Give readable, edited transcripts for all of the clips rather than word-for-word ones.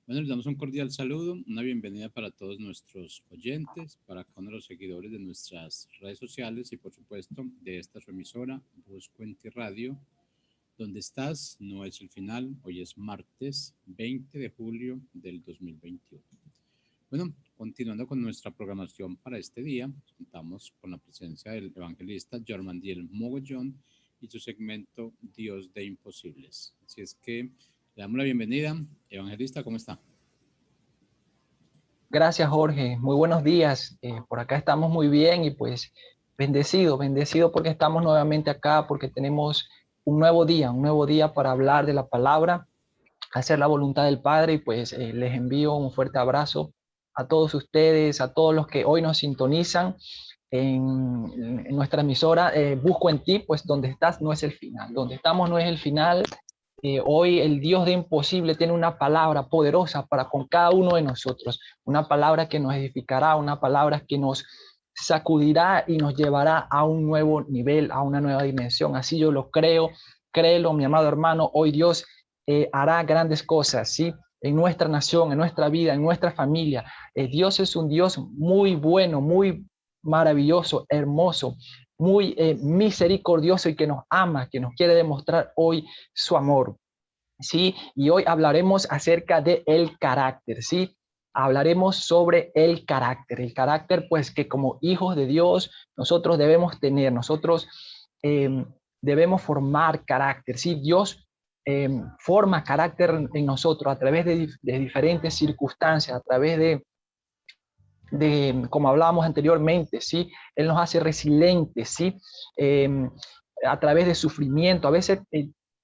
Bueno, les damos un cordial saludo, una bienvenida para todos nuestros oyentes, para cada uno de los seguidores de nuestras redes sociales y por supuesto de esta su emisora, Busco en Ti Radio. Donde estás no es el final, hoy es martes 20 de julio del 2021. Bueno, continuando con nuestra programación para este día, contamos con la presencia del evangelista Jormandiel Mogollón y su segmento Dios de Imposibles. Así es que le damos la bienvenida. Evangelista, ¿cómo está? Gracias, Jorge. Muy buenos días. Por acá estamos muy bien y pues bendecido porque estamos nuevamente acá, porque tenemos un nuevo día para hablar de la palabra, hacer la voluntad del Padre y pues les envío un fuerte abrazo a todos ustedes, a todos los que hoy nos sintonizan en nuestra emisora. Busco en Ti, pues donde estás no es el final, donde estamos no es el final. Hoy el Dios de imposible tiene una palabra poderosa para con cada uno de nosotros, una palabra que nos edificará, una palabra que nos sacudirá y nos llevará a un nuevo nivel, a una nueva dimensión. Así yo lo creo, créelo, mi amado hermano. Hoy Dios hará grandes cosas, ¿sí? En nuestra nación, en nuestra vida, en nuestra familia. Dios es un Dios muy bueno, muy maravilloso, hermoso, muy misericordioso y que nos ama, que nos quiere demostrar hoy su amor. ¿Sí? Y hoy hablaremos acerca de el carácter, ¿sí? Hablaremos sobre el carácter pues que como hijos de Dios nosotros debemos tener, nosotros debemos formar carácter, ¿sí? Dios forma carácter en nosotros a través de diferentes circunstancias, a través como hablábamos anteriormente, ¿sí? Él nos hace resilientes, ¿sí? A través de sufrimiento, a veces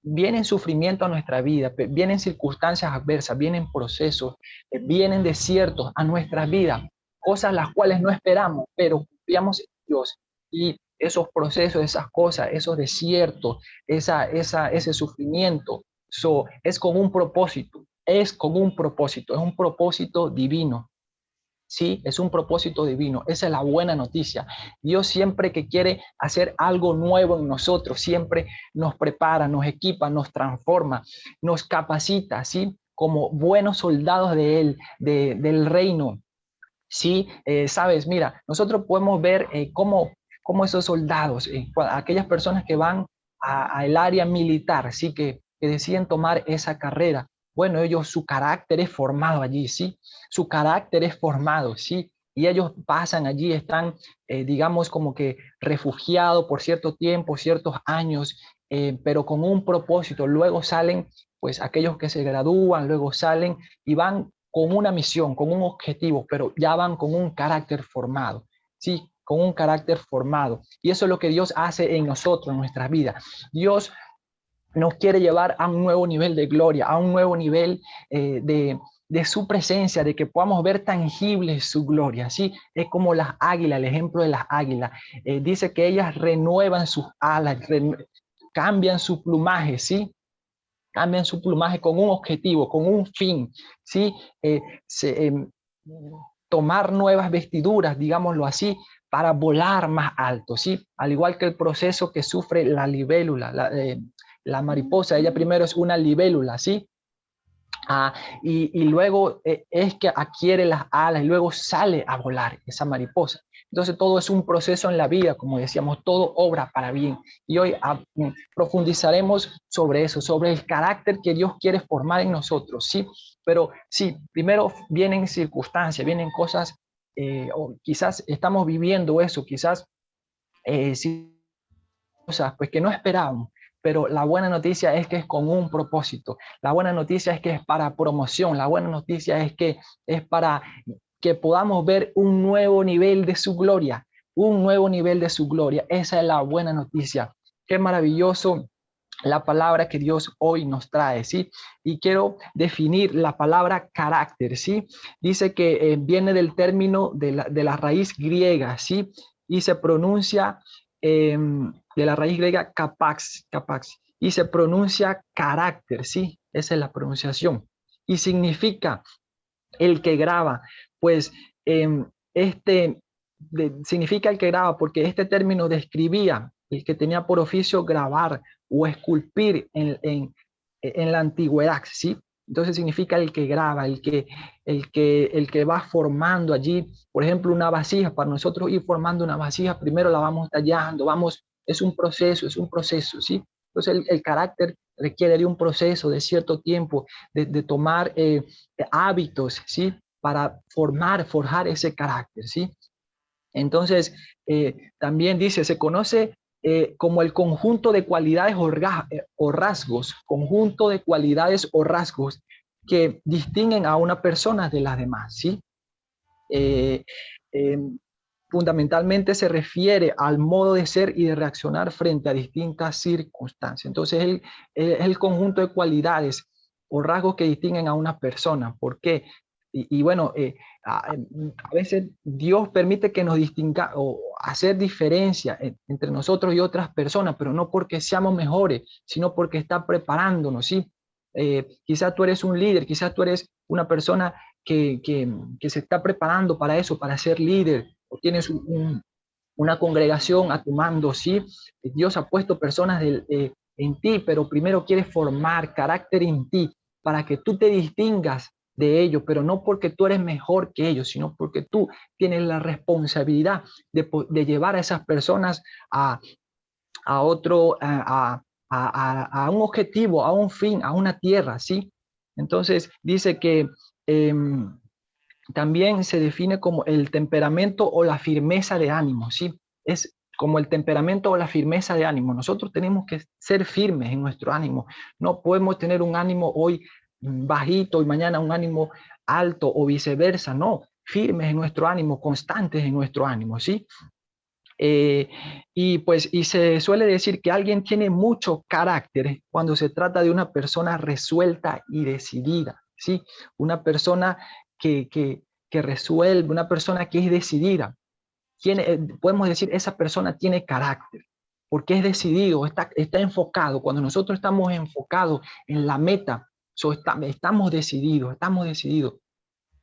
vienen sufrimiento a nuestra vida, vienen circunstancias adversas, vienen procesos, vienen desiertos a nuestras vidas, cosas las cuales no esperamos, pero confiamos en Dios. Y esos procesos, esas cosas, esos desiertos, ese sufrimiento, es con un propósito, es un propósito divino. Sí, es un propósito divino. Esa es la buena noticia. Dios siempre que quiere hacer algo nuevo en nosotros, siempre nos prepara, nos equipa, nos transforma, nos capacita, ¿sí? Como buenos soldados de Él, del reino. Sí, sabes, mira, nosotros podemos ver cómo esos soldados, aquellas personas que van al área militar, sí, que deciden tomar esa carrera. Bueno, ellos, su carácter es formado allí, sí, su carácter es formado, sí, y ellos pasan allí, están, digamos, como que refugiados por cierto tiempo, ciertos años, pero con un propósito. Luego salen, pues, aquellos que se gradúan, luego salen y van con una misión, con un objetivo, pero ya van con un carácter formado, ¿sí? Con un carácter formado. Y eso es lo que Dios hace en nosotros, en nuestras vidas. Dios nos quiere llevar a un nuevo nivel de gloria, a un nuevo nivel de su presencia, de que podamos ver tangible su gloria, ¿sí? Es como las águilas, el ejemplo de las águilas. Dice que ellas renuevan sus alas, cambian su plumaje, ¿sí? Cambian su plumaje con un objetivo, con un fin, ¿sí? Se, tomar nuevas vestiduras, digámoslo así, para volar más alto, ¿sí? Al igual que el proceso que sufre la libélula, la mariposa, ella primero es una libélula, ¿sí? Y luego es que adquiere las alas y luego sale a volar esa mariposa. Entonces todo es un proceso en la vida, como decíamos, todo obra para bien. Y hoy profundizaremos sobre eso, sobre el carácter que Dios quiere formar en nosotros, ¿sí? Pero sí, primero vienen circunstancias, vienen cosas, o quizás estamos viviendo eso, quizás sí, cosas pues que no esperábamos, pero la buena noticia es que es con un propósito, la buena noticia es que es para promoción, la buena noticia es que es para que podamos ver un nuevo nivel de su gloria, un nuevo nivel de su gloria. Esa es la buena noticia. Qué maravilloso la palabra que Dios hoy nos trae, ¿sí? Y quiero definir la palabra carácter, ¿sí? Dice que viene del término de la raíz griega, ¿sí? Y se pronuncia de la raíz griega capax, y se pronuncia carácter, ¿sí? Esa es la pronunciación. Y significa el que graba, pues este significa el que graba, porque este término describía el que tenía por oficio grabar o esculpir en la antigüedad, ¿sí? Entonces significa el que graba, el que va formando allí, por ejemplo, una vasija. Para nosotros ir formando una vasija, primero la vamos tallando, es un proceso, ¿sí? Entonces el carácter requiere de un proceso, de cierto tiempo, de tomar hábitos, ¿sí? Para forjar ese carácter, ¿sí? Entonces, también dice, se conoce como el conjunto de cualidades o rasgos, conjunto de cualidades o rasgos que distinguen a una persona de las demás, ¿sí? Eh, eh, Fundamentalmente se refiere al modo de ser y de reaccionar frente a distintas circunstancias. Entonces, es el conjunto de cualidades o rasgos que distinguen a una persona. ¿Por qué? Y bueno, a veces Dios permite que nos distinga o hacer diferencia entre nosotros y otras personas, pero no porque seamos mejores, sino porque está preparándonos, ¿sí? Quizás tú eres un líder, quizás tú eres una persona que se está preparando para eso, para ser líder, o tienes una congregación a tu mando, ¿sí? Dios ha puesto personas en ti, pero primero quiere formar carácter en ti para que tú te distingas de ellos, pero no porque tú eres mejor que ellos, sino porque tú tienes la responsabilidad de llevar a esas personas a otro, a un objetivo, a un fin, a una tierra, ¿sí? Entonces dice que también se define como el temperamento o la firmeza de ánimo, ¿sí? Es como el temperamento o la firmeza de ánimo. Nosotros tenemos que ser firmes en nuestro ánimo. No podemos tener un ánimo hoy bajito y mañana un ánimo alto o viceversa, no. Firmes en nuestro ánimo, constantes en nuestro ánimo, ¿sí? Y se suele decir que alguien tiene mucho carácter cuando se trata de una persona resuelta y decidida, ¿sí? Una persona que resuelve, una persona que es decidida. Podemos decir, esa persona tiene carácter, porque es decidido, está enfocado. Cuando nosotros estamos enfocados en la meta, estamos decididos, estamos decididos.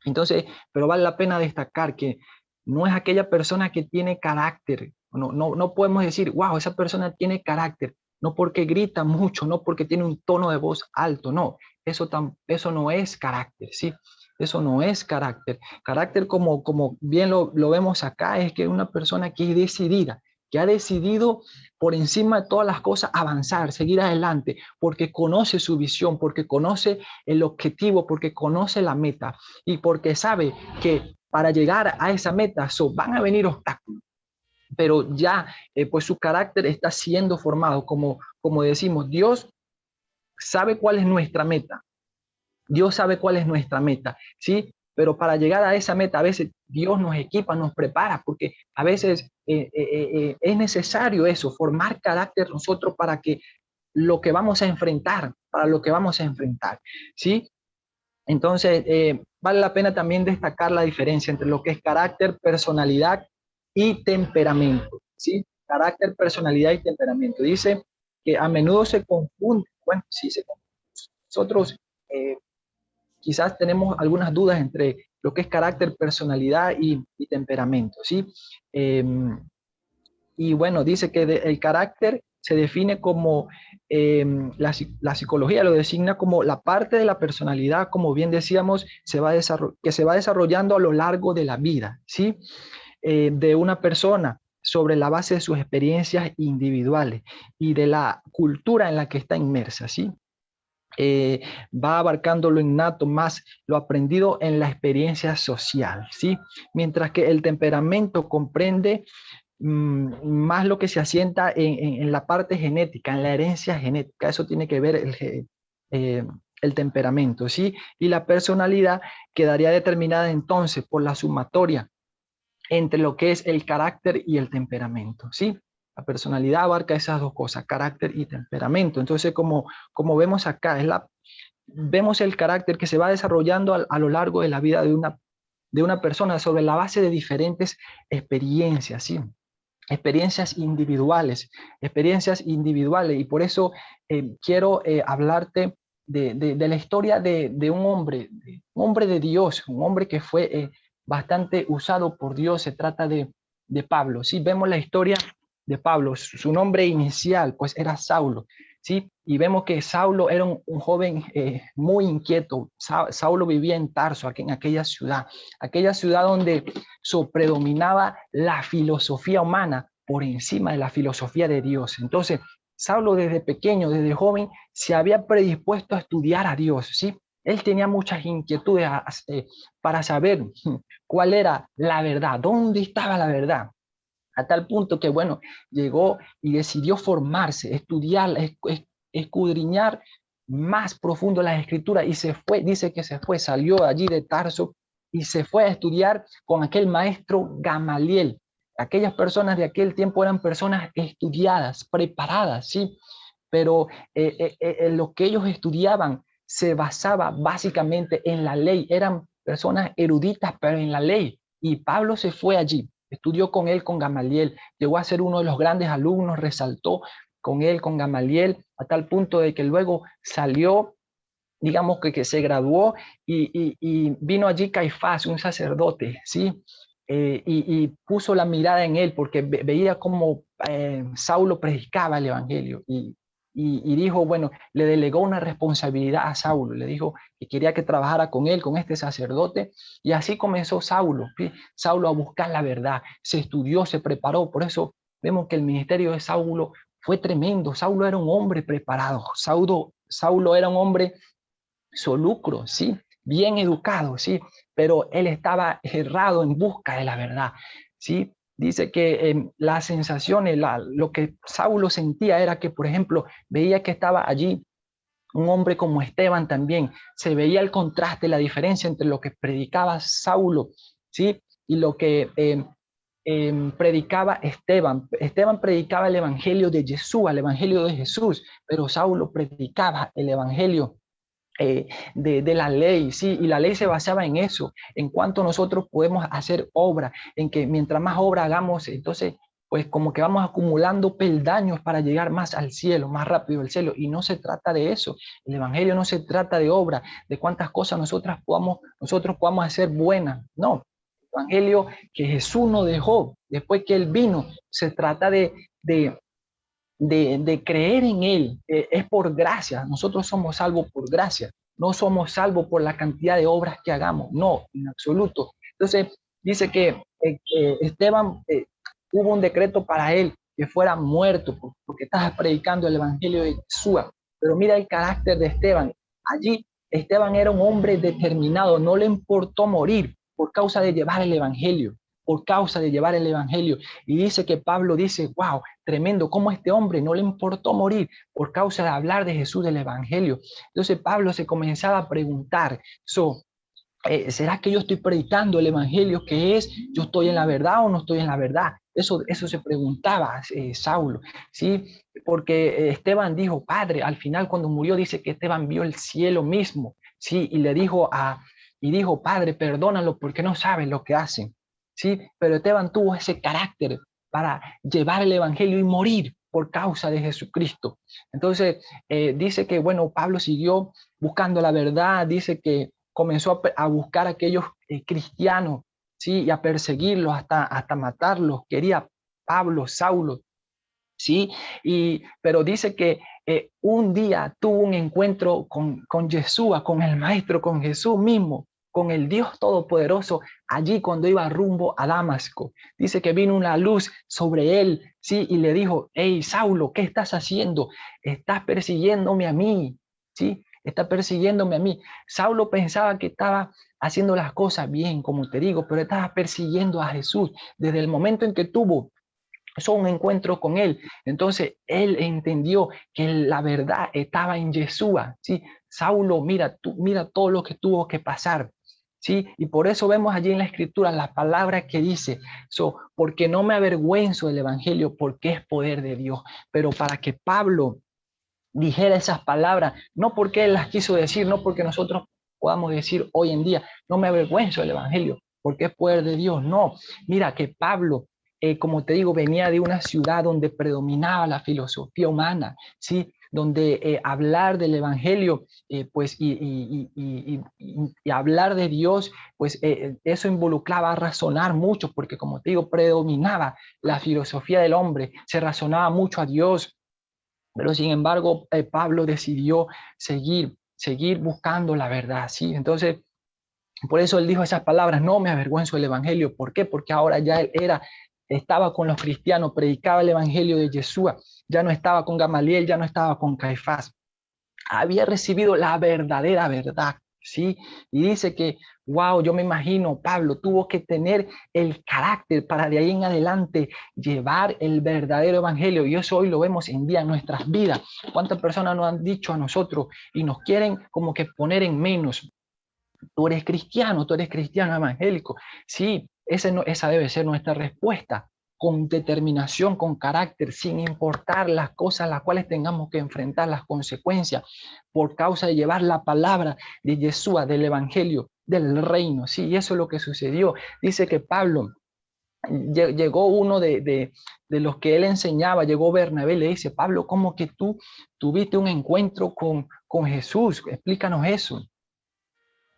Entonces, pero vale la pena destacar que no es aquella persona que tiene carácter. No podemos decir, wow, esa persona tiene carácter. No porque grita mucho, no porque tiene un tono de voz alto, no. Eso no es carácter, ¿sí? Eso no es carácter. Carácter, como bien lo vemos acá, es que una persona que es decidida, que ha decidido por encima de todas las cosas avanzar, seguir adelante, porque conoce su visión, porque conoce el objetivo, porque conoce la meta y porque sabe que para llegar a esa meta van a venir obstáculos, pero ya pues su carácter está siendo formado, como decimos, Dios sabe cuál es nuestra meta, Dios sabe cuál es nuestra meta, ¿sí? Pero para llegar a esa meta, a veces Dios nos equipa, nos prepara, porque a veces es necesario eso, formar carácter nosotros para que lo que vamos a enfrentar, para lo que vamos a enfrentar, ¿sí? Entonces, vale la pena también destacar la diferencia entre lo que es carácter, personalidad y temperamento, ¿sí? Carácter, personalidad y temperamento. Dice que a menudo se confunde, bueno, sí, nosotros quizás tenemos algunas dudas entre lo que es carácter, personalidad y temperamento, ¿sí? Eh, y bueno, dice que el carácter se define como, la psicología lo designa como la parte de la personalidad, como bien decíamos, que se va desarrollando a lo largo de la vida, ¿sí? De una persona sobre la base de sus experiencias individuales y de la cultura en la que está inmersa, ¿sí? Va abarcando lo innato más lo aprendido en la experiencia social, ¿sí? Mientras que el temperamento comprende más lo que se asienta en la parte genética, en la herencia genética. Eso tiene que ver el temperamento, ¿sí? Y la personalidad quedaría determinada entonces por la sumatoria entre lo que es el carácter y el temperamento, ¿sí? La personalidad abarca esas dos cosas, carácter y temperamento. Entonces, como vemos acá, vemos el carácter que se va desarrollando a lo largo de la vida de una persona sobre la base de diferentes experiencias, ¿sí? Experiencias individuales, y por eso quiero hablarte de la historia de un hombre de Dios, un hombre que fue bastante usado por Dios. Se trata de Pablo, ¿sí? Vemos la historia de Pablo. Su nombre inicial pues era Saulo, ¿sí? Y vemos que Saulo era un joven muy inquieto. Saulo vivía en Tarso, aquí en aquella ciudad donde predominaba la filosofía humana por encima de la filosofía de Dios. Entonces, Saulo desde pequeño, desde joven, se había predispuesto a estudiar a Dios, ¿sí? Él tenía muchas inquietudes para saber cuál era la verdad, dónde estaba la verdad. A tal punto que, bueno, llegó y decidió formarse, estudiar, escudriñar más profundo las escrituras y se fue, dice que se fue, salió allí de Tarso y se fue a estudiar con aquel maestro Gamaliel. Aquellas personas de aquel tiempo eran personas estudiadas, preparadas, ¿sí? Pero en lo que ellos estudiaban se basaba básicamente en la ley. Eran personas eruditas, pero en la ley. Y Pablo se fue allí, estudió con él, con Gamaliel, llegó a ser uno de los grandes alumnos, resaltó con él, con Gamaliel, a tal punto de que luego salió, digamos que se graduó y vino allí Caifás, un sacerdote, ¿sí? Y puso la mirada en él porque veía cómo Saulo predicaba el evangelio y dijo, bueno, le delegó una responsabilidad a Saulo, le dijo que quería que trabajara con él, con este sacerdote, y así comenzó Saulo, ¿sí? Saulo a buscar la verdad, se estudió, se preparó, por eso vemos que el ministerio de Saulo fue tremendo. Saulo era un hombre preparado, Saulo era un hombre solucro, sí, bien educado, sí, pero él estaba errado en busca de la verdad, sí. Dice que las sensaciones, lo que Saulo sentía era que, por ejemplo, veía que estaba allí un hombre como Esteban también, se veía el contraste, la diferencia entre lo que predicaba Saulo, ¿sí? Y lo que predicaba Esteban. Esteban predicaba el evangelio de Yeshua, el evangelio de Jesús, pero Saulo predicaba el evangelio de la ley, sí, y la ley se basaba en eso, en cuanto nosotros podemos hacer obra, en que mientras más obra hagamos, entonces, pues como que vamos acumulando peldaños para llegar más al cielo, más rápido al cielo, y no se trata de eso, el evangelio no se trata de obra, de cuántas cosas nosotros podamos hacer buenas, no, el evangelio que Jesús nos dejó después que Él vino, se trata de creer en Él, es por gracia. Nosotros somos salvos por gracia, no somos salvos por la cantidad de obras que hagamos, no, en absoluto. Entonces, dice que Esteban, hubo un decreto para él que fuera muerto porque estaba predicando el evangelio de Jesús. Pero mira el carácter de Esteban. Allí Esteban era un hombre determinado, no le importó morir por causa de llevar el evangelio, por causa de llevar el evangelio. Y dice que Pablo dice, wow, tremendo, cómo este hombre no le importó morir por causa de hablar de Jesús, del evangelio. Entonces Pablo se comenzaba a preguntar, ¿será que yo estoy predicando el evangelio que es? ¿Yo estoy en la verdad o no estoy en la verdad? Eso se preguntaba Saulo, ¿sí? Porque Esteban dijo, Padre, al final cuando murió dice que Esteban vio el cielo mismo, ¿sí? Y dijo, Padre, perdónalo porque no saben lo que hacen, ¿sí? Pero Esteban tuvo ese carácter para llevar el evangelio y morir por causa de Jesucristo. Entonces, dice que, bueno, Pablo siguió buscando la verdad, dice que comenzó a buscar a aquellos cristianos, ¿sí? Y a perseguirlos hasta matarlos. Quería Pablo, Saulo, ¿sí? Pero dice que un día tuvo un encuentro con Yeshua, con el Maestro, con Jesús mismo, con el Dios Todopoderoso, allí cuando iba rumbo a Damasco. Dice que vino una luz sobre él, ¿sí? Y le dijo, hey, Saulo, ¿qué estás haciendo? Estás persiguiéndome a mí, ¿sí? Está persiguiéndome a mí. Saulo pensaba que estaba haciendo las cosas bien, como te digo, pero estaba persiguiendo a Jesús. Desde el momento en que tuvo un encuentro con él, entonces él entendió que la verdad estaba en Yeshua, ¿sí? Saulo, mira todo lo que tuvo que pasar, ¿sí? Y por eso vemos allí en la escritura las palabras que dice, porque no me avergüenzo del evangelio, porque es poder de Dios. Pero para que Pablo dijera esas palabras, no porque él las quiso decir, no porque nosotros podamos decir hoy en día, no me avergüenzo del evangelio, porque es poder de Dios. No, mira que Pablo, como te digo, venía de una ciudad donde predominaba la filosofía humana, ¿sí? Donde hablar del evangelio, pues, y hablar de Dios, pues eso involucraba razonar mucho, porque como te digo, predominaba la filosofía del hombre, se razonaba mucho a Dios, Pero sin embargo, Pablo decidió seguir buscando la verdad, ¿sí? Entonces, por eso él dijo esas palabras: no me avergüenzo del evangelio. ¿Por qué? Porque ahora ya él estaba con los cristianos, predicaba el evangelio de Yeshua, ya no estaba con Gamaliel, ya no estaba con Caifás, había recibido la verdadera verdad, ¿sí? Y dice que, wow, yo me imagino, Pablo tuvo que tener el carácter para de ahí en adelante llevar el verdadero evangelio, y eso hoy lo vemos en día en nuestras vidas. ¿Cuántas personas nos han dicho a nosotros y nos quieren como que poner en menos? Tú eres cristiano evangélico. Sí, esa debe ser nuestra respuesta, con determinación, con carácter, sin importar las cosas a las cuales tengamos que enfrentar las consecuencias por causa de llevar la palabra de Yeshua, del evangelio, del reino. Sí, y eso es lo que sucedió. Dice que Pablo, llegó uno de los que él enseñaba, llegó Bernabé, le dice: Pablo, ¿cómo que tú tuviste un encuentro con Jesús? Explícanos eso.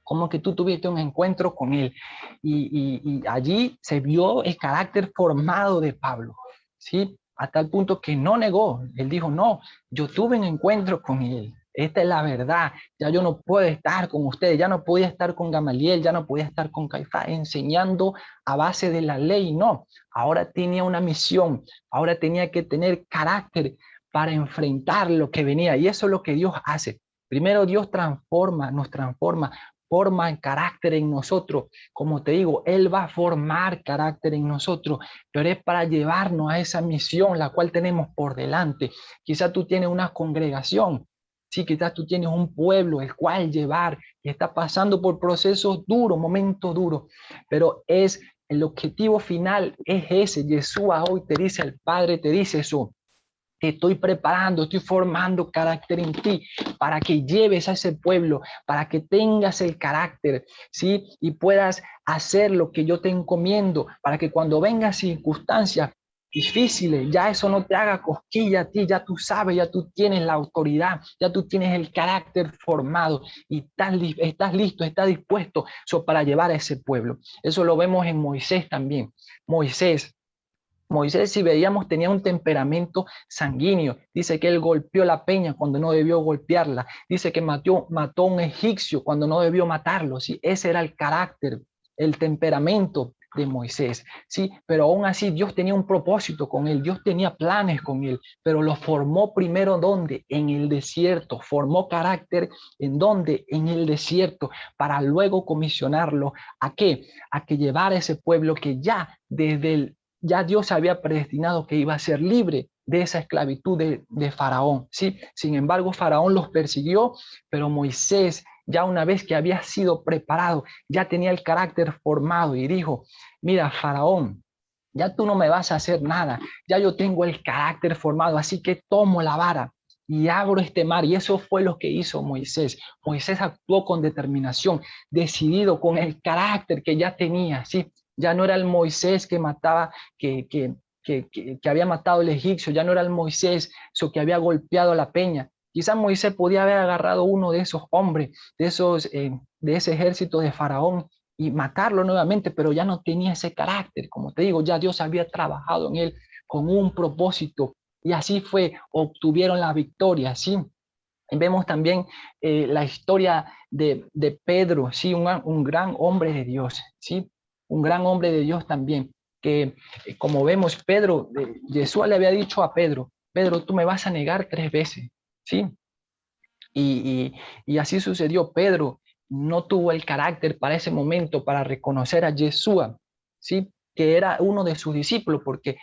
Como que tú tuviste un encuentro con él. Y allí se vio el carácter formado de Pablo, ¿sí? A tal punto que no negó. Él dijo: no, yo tuve un encuentro con él. Esta es la verdad. Ya yo no puedo estar con ustedes. Ya no podía estar con Gamaliel. Ya no podía estar con Caifás enseñando a base de la ley. No, ahora tenía una misión. Ahora tenía que tener carácter para enfrentar lo que venía. Y eso es lo que Dios hace. Primero Dios nos transforma, forma el carácter en nosotros. Como te digo, Él va a formar carácter en nosotros, pero es para llevarnos a esa misión la cual tenemos por delante. Quizás tú tienes una congregación, sí, quizás tú tienes un pueblo el cual llevar y está pasando por procesos duros, momentos duros, pero es el objetivo final es ese. Yeshua hoy te dice, el Padre te dice eso: estoy preparando, estoy formando carácter en ti para que lleves a ese pueblo, para que tengas el carácter, ¿sí? Y puedas hacer lo que yo te encomiendo, para que cuando vengan circunstancias difíciles, ya eso no te haga cosquilla a ti, ya tú sabes, ya tú tienes la autoridad, ya tú tienes el carácter formado y estás listo, estás dispuesto para llevar a ese pueblo. Eso lo vemos en Moisés también. Moisés, si veíamos, tenía un temperamento sanguíneo. Dice que él golpeó la peña cuando no debió golpearla. Dice que mató a un egipcio cuando no debió matarlo. ¿Sí? Ese era el carácter, el temperamento de Moisés. ¿Sí? Pero aún así Dios tenía un propósito con él. Dios tenía planes con él, pero lo formó primero ¿dónde? En el desierto. Formó carácter ¿en dónde? En el desierto, para luego comisionarlo ¿a qué? A que llevara a ese pueblo que ya Dios había predestinado que iba a ser libre de esa esclavitud de Faraón, ¿sí? Sin embargo, Faraón los persiguió, pero Moisés, ya una vez que había sido preparado, ya tenía el carácter formado y dijo: mira, Faraón, ya tú no me vas a hacer nada, ya yo tengo el carácter formado, así que tomo la vara y abro este mar. Y eso fue lo que hizo Moisés. Moisés actuó con determinación, decidido, con el carácter que ya tenía, ¿sí? Ya no era el Moisés que mataba, que había matado al egipcio, ya no era el Moisés que había golpeado la peña. Quizás Moisés podía haber agarrado uno de esos hombres, de ese ejército de Faraón, y matarlo nuevamente, pero ya no tenía ese carácter. Como te digo, ya Dios había trabajado en él con un propósito, y así fue, obtuvieron la victoria, ¿sí? Y vemos también la historia de Pedro, ¿sí? Un gran hombre de Dios, ¿sí? Un gran hombre de Dios también, que como vemos, Jesús le había dicho a Pedro: Pedro, tú me vas a negar 3 veces, ¿sí? Y así sucedió. Pedro no tuvo el carácter para ese momento para reconocer a Yeshua, ¿sí? Que era uno de sus discípulos. ¿Por qué?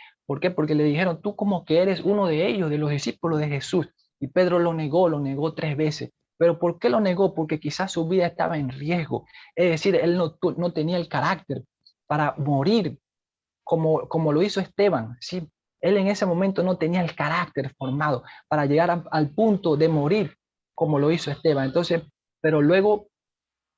Porque le dijeron: tú como que eres uno de ellos, de los discípulos de Jesús. Y Pedro lo negó 3 veces. ¿Pero por qué lo negó? Porque quizás su vida estaba en riesgo. Es decir, él no tenía el carácter para morir como lo hizo Esteban, ¿sí? Él en ese momento no tenía el carácter formado para llegar al punto de morir como lo hizo Esteban. Entonces, pero luego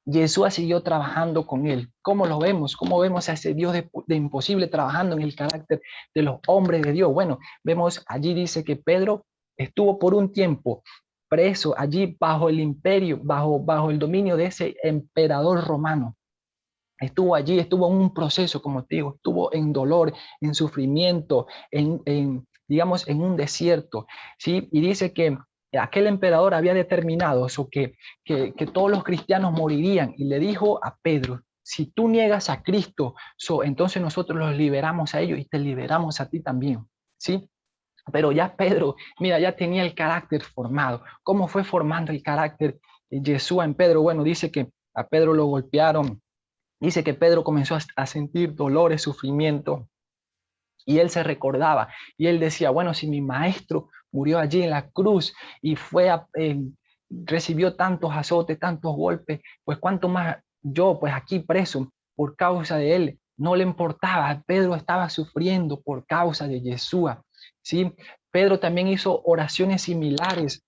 Jesús siguió trabajando con él. ¿Cómo lo vemos? ¿Cómo vemos a ese Dios de imposible trabajando en el carácter de los hombres de Dios? Bueno, vemos allí dice que Pedro estuvo por un tiempo preso allí bajo el imperio, bajo el dominio de ese emperador romano. Estuvo allí, estuvo en un proceso, como te digo, estuvo en dolor, en sufrimiento, digamos, en un desierto, ¿sí? Y dice que aquel emperador había determinado eso, que todos los cristianos morirían, y le dijo a Pedro, si tú niegas a Cristo, entonces nosotros los liberamos a ellos y te liberamos a ti también, ¿sí? Pero ya Pedro, mira, ya tenía el carácter formado. ¿Cómo fue formando el carácter Yeshua en Pedro? Bueno, dice que a Pedro lo golpearon, dice que Pedro comenzó a sentir dolores, sufrimiento, y él se recordaba, y él decía, bueno, si mi maestro murió allí en la cruz y recibió tantos azotes, tantos golpes, pues cuánto más yo, pues aquí preso por causa de él. No le importaba, Pedro estaba sufriendo por causa de Yeshua, ¿sí? Pedro también hizo oraciones similares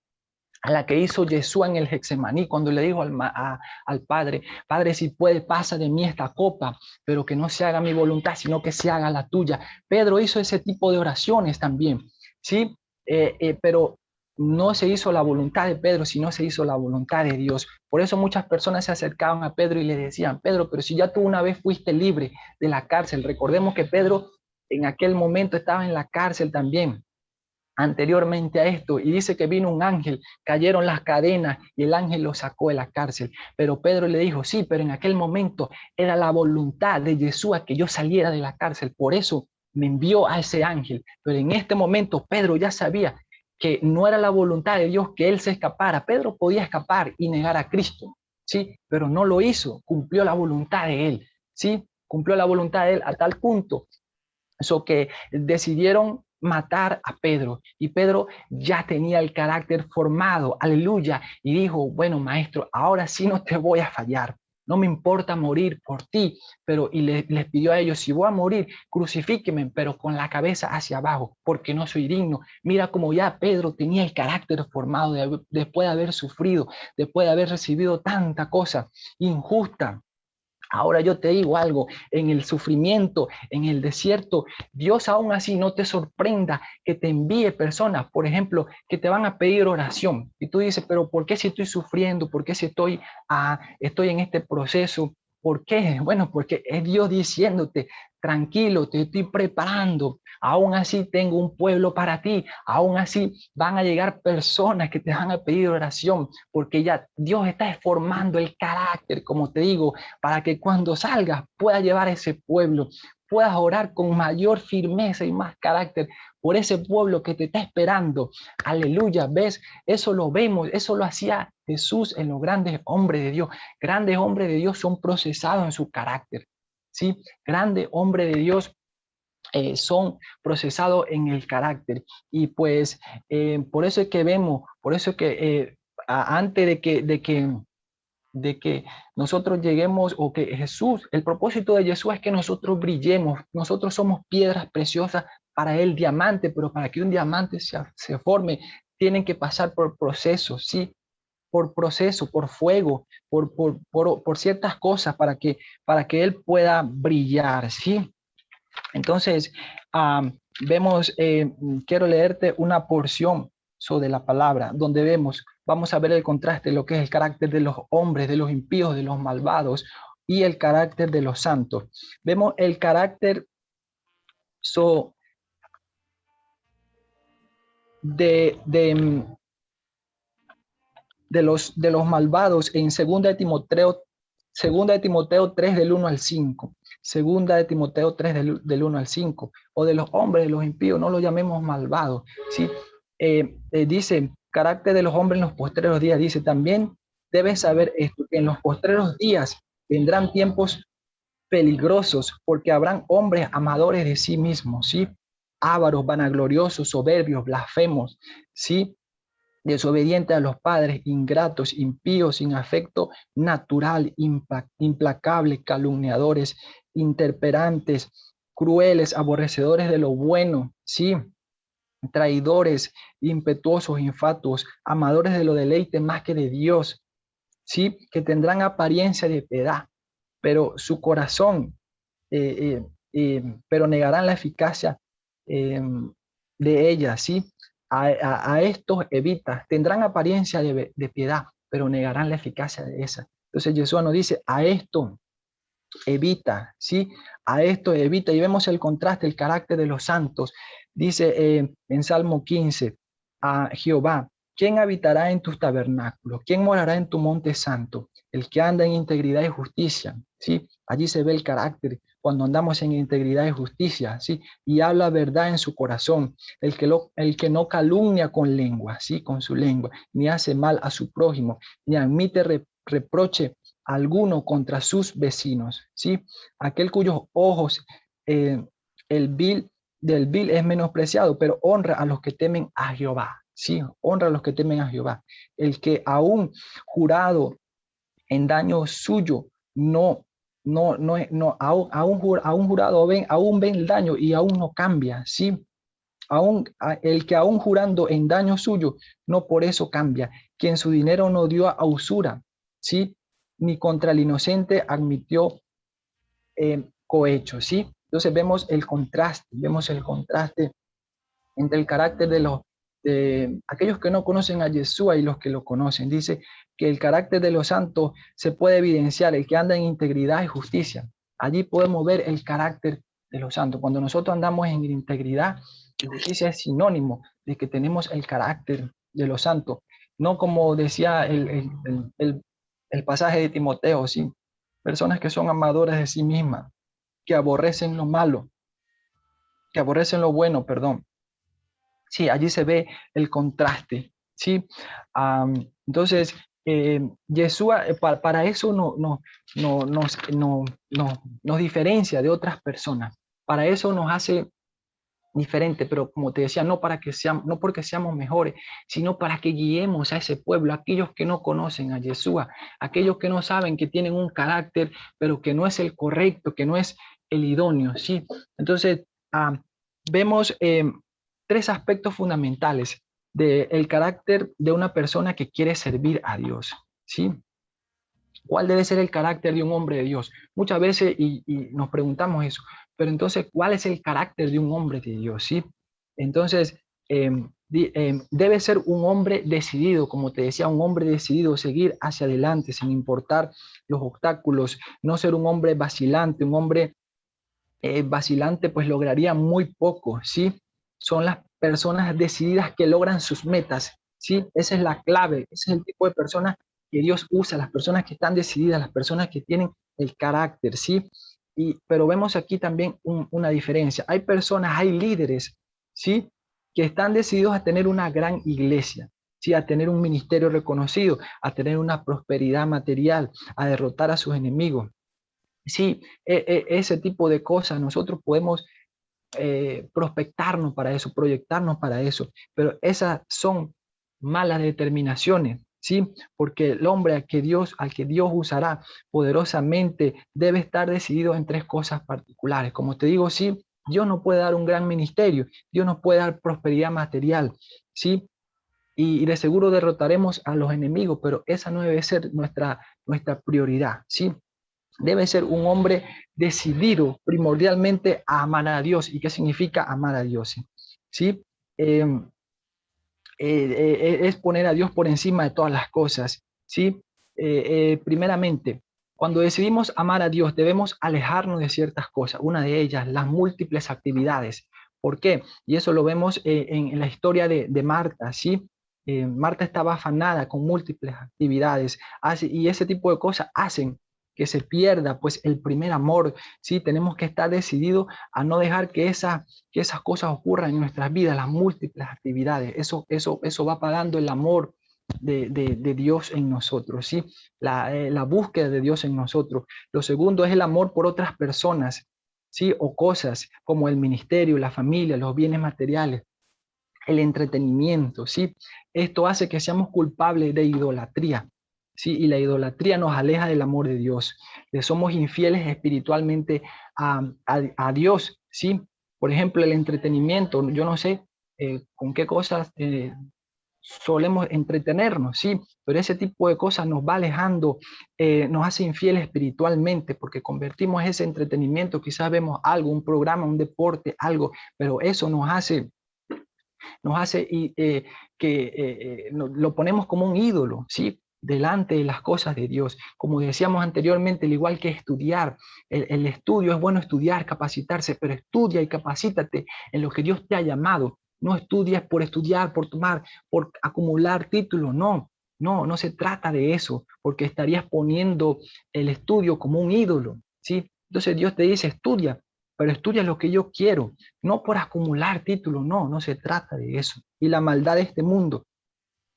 a la que hizo Yeshua en el Getsemaní, cuando le dijo al Padre, Padre, si puede, pasa de mí esta copa, pero que no se haga mi voluntad, sino que se haga la tuya. Pedro hizo ese tipo de oraciones también, ¿sí? Pero no se hizo la voluntad de Pedro, sino se hizo la voluntad de Dios. Por eso muchas personas se acercaban a Pedro y le decían, Pedro, pero si ya tú una vez fuiste libre de la cárcel, recordemos que Pedro en aquel momento estaba en la cárcel también, anteriormente a esto, y dice que vino un ángel, cayeron las cadenas y el ángel lo sacó de la cárcel. Pero Pedro le dijo, sí, pero en aquel momento era la voluntad de Yeshua que yo saliera de la cárcel, por eso me envió a ese ángel. Pero en este momento Pedro ya sabía que no era la voluntad de Dios que él se escapara. Pedro podía escapar y negar a Cristo, ¿sí? Pero no lo hizo, cumplió la voluntad de él, ¿sí? Cumplió la voluntad de él a tal punto eso que decidieron matar a Pedro, y Pedro ya tenía el carácter formado, aleluya, y dijo, bueno, maestro, ahora sí no te voy a fallar, no me importa morir por ti, pero y les pidió a ellos, si voy a morir, crucifíqueme, pero con la cabeza hacia abajo, porque no soy digno. Mira cómo ya Pedro tenía el carácter formado después de haber sufrido, después de haber recibido tanta cosa injusta. Ahora yo te digo algo, en el sufrimiento, en el desierto, Dios aún así no te sorprenda que te envíe personas, por ejemplo, que te van a pedir oración. Y tú dices, pero ¿por qué si estoy sufriendo? ¿Por qué si estoy en este proceso? ¿Por qué? Bueno, porque es Dios diciéndote, tranquilo, te estoy preparando. Aún así tengo un pueblo para ti. Aún así van a llegar personas que te van a pedir oración, porque ya Dios está formando el carácter, como te digo, para que cuando salgas puedas llevar a ese pueblo, puedas orar con mayor firmeza y más carácter por ese pueblo que te está esperando. Aleluya, ¿ves? Eso lo vemos, eso lo hacía Jesús en los grandes hombres de Dios. Grandes hombres de Dios son procesados en su carácter, ¿sí? Grandes hombres de Dios son procesados en el carácter. Y pues por eso es que vemos, por eso es que antes de que nosotros lleguemos o que Jesús, el propósito de Jesús es que nosotros brillemos, nosotros somos piedras preciosas para el diamante, pero para que un diamante se forme, tienen que pasar por procesos, ¿sí? Por proceso, por fuego, por ciertas cosas para que él pueda brillar, ¿sí? Entonces, vemos, quiero leerte una porción sobre la palabra, donde vamos a ver el contraste de lo que es el carácter de los hombres, de los impíos, de los malvados, y el carácter de los santos. Vemos el carácter de, de, de los malvados en 2 de Timoteo 3 del 1 al 5. 2 de Timoteo 3 del 1 al 5. O de los hombres, de los impíos, no los llamemos malvados, ¿sí? Dice, carácter de los hombres en los postreros días. Dice, también debes saber esto, que en los postreros días vendrán tiempos peligrosos, porque habrán hombres amadores de sí mismos, ¿sí? Ávaros, vanagloriosos, soberbios, blasfemos, ¿sí? Desobedientes a los padres, ingratos, impíos, sin afecto natural, implacables, calumniadores, interperantes, crueles, aborrecedores de lo bueno, ¿sí? Traidores, impetuosos, infatuos, amadores de lo deleite más que de Dios, ¿sí? Que tendrán apariencia de piedad, pero su corazón, pero negarán la eficacia de ella, ¿sí? A estos evita, tendrán apariencia de piedad, pero negarán la eficacia de esa. Entonces Jesús nos dice, a esto evita, ¿sí? A esto evita, y vemos el contraste, el carácter de los santos. Dice en Salmo 15, a Jehová, ¿quién habitará en tus tabernáculos? ¿Quién morará en tu monte santo? El que anda en integridad y justicia, ¿sí? Allí se ve el carácter, cuando andamos en integridad y justicia, ¿sí? Y habla verdad en su corazón, el que no calumnia con lengua, ¿sí? Con su lengua, ni hace mal a su prójimo, ni admite reproche alguno contra sus vecinos, ¿sí? Aquel cuyos ojos el del vil es menospreciado, pero honra a los que temen a Jehová, ¿sí? Honra a los que temen a Jehová. El que aún jurado en daño suyo, aún jurado aún ven el daño y aún no cambia, ¿sí? El que aún jurando en daño suyo, no por eso cambia, quien su dinero no dio a usura, ¿sí? Ni contra el inocente admitió cohecho, ¿sí? Entonces vemos el contraste entre el carácter de aquellos que no conocen a Yeshua y los que lo conocen. Dice que el carácter de los santos se puede evidenciar, el que anda en integridad y justicia. Allí podemos ver el carácter de los santos. Cuando nosotros andamos en integridad y justicia es sinónimo de que tenemos el carácter de los santos. No como decía el pasaje de Timoteo, ¿sí? Personas que son amadoras de sí mismas, que aborrecen lo malo, que aborrecen lo bueno, perdón. Sí, allí se ve el contraste, ¿sí? Entonces, Yeshua, para eso nos diferencia de otras personas. Para eso nos hace diferente, pero como te decía, no porque seamos mejores, sino para que guiemos a ese pueblo, aquellos que no conocen a Yeshua, aquellos que no saben que tienen un carácter, pero que no es el correcto, que no es el idóneo, ¿sí? Entonces, vemos tres aspectos fundamentales del carácter de una persona que quiere servir a Dios, ¿sí? ¿Cuál debe ser el carácter de un hombre de Dios? Muchas veces y nos preguntamos eso, pero entonces, ¿cuál es el carácter de un hombre de Dios? ¿Sí? Entonces, debe ser un hombre decidido, como te decía, un hombre decidido, seguir hacia adelante sin importar los obstáculos, no ser un hombre vacilante, un hombre vacilante pues lograría muy poco, ¿sí? Son las personas decididas que logran sus metas, ¿sí? Esa es la clave, ese es el tipo de personas que Dios usa, las personas que están decididas, las personas que tienen el carácter, ¿sí? Pero vemos aquí también una diferencia. Hay personas, hay líderes, ¿sí? Que están decididos a tener una gran iglesia, ¿sí? A tener un ministerio reconocido, a tener una prosperidad material, a derrotar a sus enemigos. Sí, ese tipo de cosas nosotros podemos prospectarnos para eso, proyectarnos para eso, pero esas son malas determinaciones, ¿sí? Porque el hombre al que Dios usará poderosamente debe estar decidido en tres cosas particulares. Como te digo, sí, Dios nos puede dar un gran ministerio, Dios nos puede dar prosperidad material, ¿sí? Y de seguro derrotaremos a los enemigos, pero esa no debe ser nuestra prioridad, ¿sí? Debe ser un hombre decidido primordialmente a amar a Dios. ¿Y qué significa amar a Dios? ¿Sí? Eh, es poner a Dios por encima de todas las cosas. ¿Sí? Primeramente, cuando decidimos amar a Dios, debemos alejarnos de ciertas cosas. Una de ellas, las múltiples actividades. ¿Por qué? Y eso lo vemos en la historia de Marta, ¿sí? Marta estaba afanada con múltiples actividades y ese tipo de cosas hacen que se pierda pues el primer amor, ¿sí? Tenemos que estar decididos a no dejar que esas cosas ocurran en nuestras vidas, las múltiples actividades. Eso va apagando el amor de Dios en nosotros, ¿sí? La búsqueda de Dios en nosotros. Lo segundo es el amor por otras personas, ¿sí? O cosas como el ministerio, la familia, los bienes materiales, el entretenimiento, ¿sí? Esto hace que seamos culpables de idolatría, ¿sí? Y la idolatría nos aleja del amor de Dios. Le somos infieles espiritualmente a Dios, ¿sí? Por ejemplo, el entretenimiento, yo no sé con qué cosas solemos entretenernos, ¿sí? Pero ese tipo de cosas nos va alejando, nos hace infieles espiritualmente, porque convertimos ese entretenimiento, quizás vemos algo, un programa, un deporte, algo, pero eso nos hace que lo ponemos como un ídolo, ¿sí? delante de las cosas de Dios. Como decíamos anteriormente, al igual que estudiar, el estudio es bueno estudiar, capacitarse, pero estudia y capacítate en lo que Dios te ha llamado. No estudias por estudiar, por tomar, por acumular títulos, no. No se trata de eso, porque estarías poniendo el estudio como un ídolo, ¿sí? Entonces Dios te dice, estudia, pero estudia lo que yo quiero, no por acumular títulos, no se trata de eso. Y la maldad de este mundo,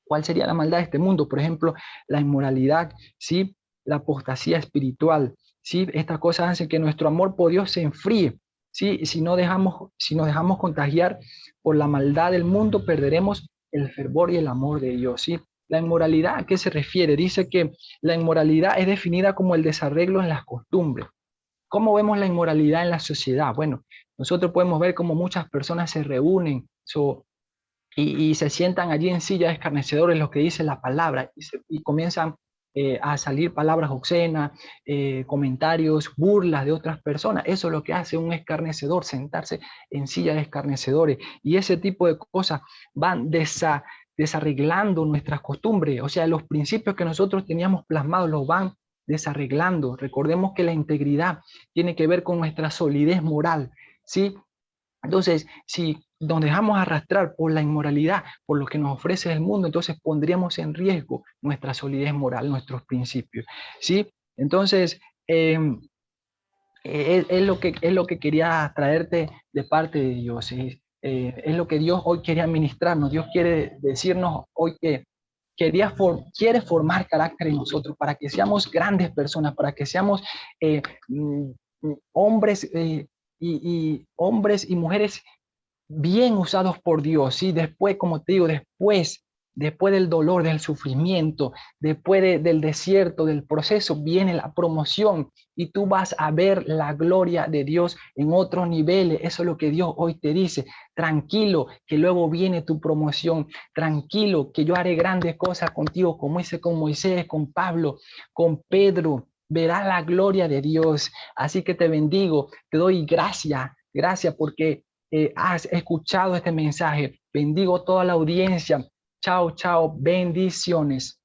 ¿cuál sería la maldad de este mundo? Por ejemplo, la inmoralidad, ¿sí? La apostasía espiritual, ¿sí? Estas cosas hacen que nuestro amor por Dios se enfríe, ¿sí? Si nos dejamos contagiar por la maldad del mundo, perderemos el fervor y el amor de Dios, ¿sí? La inmoralidad, ¿a qué se refiere? Dice que la inmoralidad es definida como el desarreglo en las costumbres. ¿Cómo vemos la inmoralidad en la sociedad? Bueno, nosotros podemos ver cómo muchas personas se reúnen y se sientan allí en sillas escarnecedores, lo que dice la palabra, y comienzan a salir palabras obscenas, comentarios, burlas de otras personas. Eso es lo que hace un escarnecedor, sentarse en sillas de escarnecedores. Y ese tipo de cosas van desarreglando nuestras costumbres, o sea, los principios que nosotros teníamos plasmados los van desarreglando. Recordemos que la integridad tiene que ver con nuestra solidez moral, ¿sí? Entonces, si nos dejamos arrastrar por la inmoralidad, por lo que nos ofrece el mundo, entonces pondríamos en riesgo nuestra solidez moral, nuestros principios, ¿sí? Entonces, es lo que quería traerte de parte de Dios, ¿sí? Es lo que Dios hoy quería ministrarnos. Dios quiere decirnos hoy que quiere formar carácter en nosotros para que seamos grandes personas, para que seamos mm, hombres hombres y mujeres bien usados por Dios, ¿sí? Después, como te digo, después del dolor, del sufrimiento, del desierto, del proceso, viene la promoción y tú vas a ver la gloria de Dios en otros niveles. Eso es lo que Dios hoy te dice. Tranquilo, que luego viene tu promoción. Tranquilo, que yo haré grandes cosas contigo, como hice con Moisés, con Pablo, con Pedro. Verás la gloria de Dios. Así que te bendigo, te doy gracias porque has escuchado este mensaje. Bendigo toda la audiencia. Chao, chao, bendiciones.